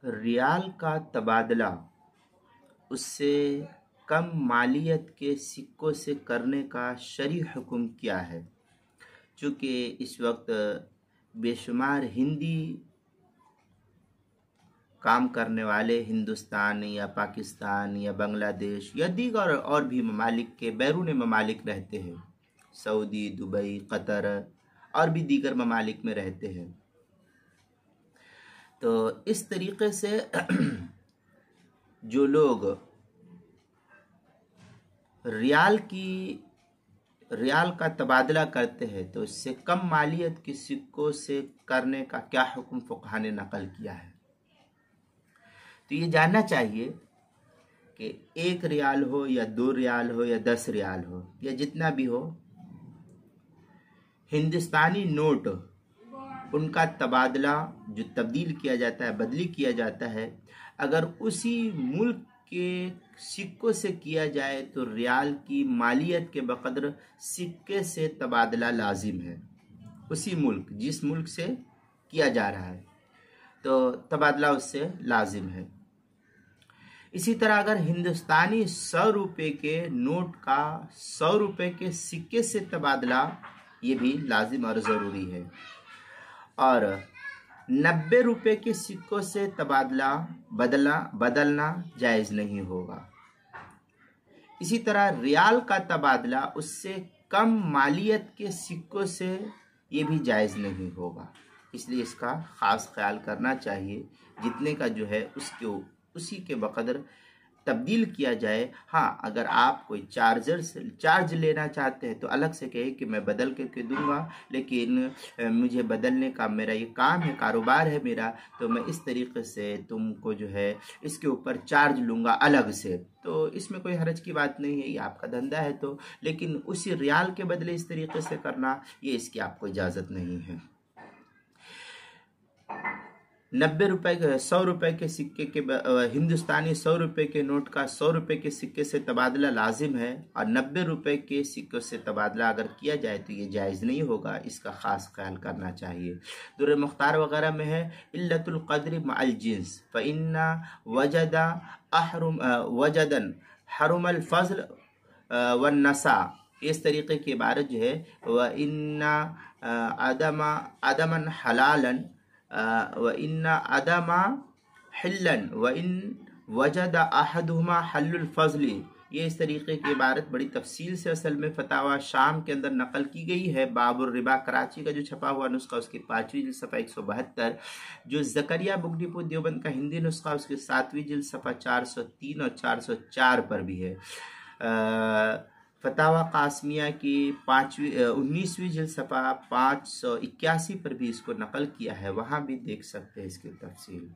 रियाल का तबादला उससे कम मालियत के सिक्कों से करने का शरई हुक्म क्या है? चूँकि इस वक्त बेशुमार हिंदी काम करने वाले हिंदुस्तान या पाकिस्तान या बांग्लादेश या दीगर और भी ममालिक के बैरून ममालिक रहते हैं, सऊदी, दुबई, कतर और भी दीगर ममालिक में रहते हैं। तो इस तरीके से जो लोग रियाल का तबादला करते हैं तो इससे कम मालियत के सिक्कों से करने का क्या हुक्म फुक़हा ने नकल किया है। तो ये जानना चाहिए कि 1 रियाल हो या 2 रियाल हो या 10 रियाल हो या जितना भी हो, हिंदुस्तानी नोट उनका तबादला जो तब्दील किया जाता है, बदली किया जाता है, अगर उसी मुल्क के सिक्कों से किया जाए तो रियाल की मालियत के बक़द्र सिक्के से तबादला लाजिम है। उसी मुल्क जिस मुल्क से किया जा रहा है तो तबादला उससे लाजिम है। इसी तरह अगर हिंदुस्तानी 100 रुपये के नोट का 100 रुपये के सिक्के से तबादला, ये भी लाजिम और ज़रूरी है। और 90 रुपये के सिक्कों से तबादला बदलना जायज़ नहीं होगा। इसी तरह रियाल का तबादला उससे कम मालियत के सिक्कों से ये भी जायज़ नहीं होगा। इसलिए इसका ख़ास ख्याल करना चाहिए, जितने का जो है उसके उसी के बक़द्र तब्दील किया जाए। हाँ, अगर आप कोई चार्ज लेना चाहते हैं तो अलग से कहे कि मैं बदल के दूंगा, लेकिन मुझे बदलने का मेरा ये काम है, कारोबार है मेरा, तो मैं इस तरीके से तुमको जो है इसके ऊपर चार्ज लूँगा अलग से। तो इसमें कोई हर्ज की बात नहीं है, ये आपका धंधा है तो। लेकिन उसी रियाल के बदले इस तरीके से करना, ये इसकी आपको इजाज़त नहीं है। 90 रुपये 100 रुपये के सिक्के के हिंदुस्तानी 100 रुपये के नोट का 100 रुपये के सिक्के से तबादला लाजिम है, और 90 रुपये के सिक्कों से तबादला अगर किया जाए तो ये जायज़ नहीं होगा। इसका ख़ास ख्याल करना चाहिए। दुर्र मुख्तार वगैरह में है इल्लतुल क़द्र मअल जिन्स फ़इन्ना वजदन हरुमल फ़ज़ल वन नसा। इस तरीके की इबारत जो है व इन्ना अदमन हलालन व इन्ना अदमा हिल्लन व इन वजद अहदुमा हल्लुल फ़ज़ली। ये इस तरीके की इबारत बड़ी तफसील से असल में फतावा शाम के अंदर नकल की गई है। बाबुर रिबा कराची का जो छपा हुआ नुस्खा उसकी 5वीं जिल्द सफ़ा 172, जो ज़करिया बुकडीपुर देवबंद का हिंदी नुस्खा उसकी 7वीं जिल्द सफ़ा 403 और 404 पर भी है। फतावा कासमिया की 19वीं जिल्द सफ़ा 581 पर भी इसको नकल किया है, वहाँ भी देख सकते हैं इसकी तफसील।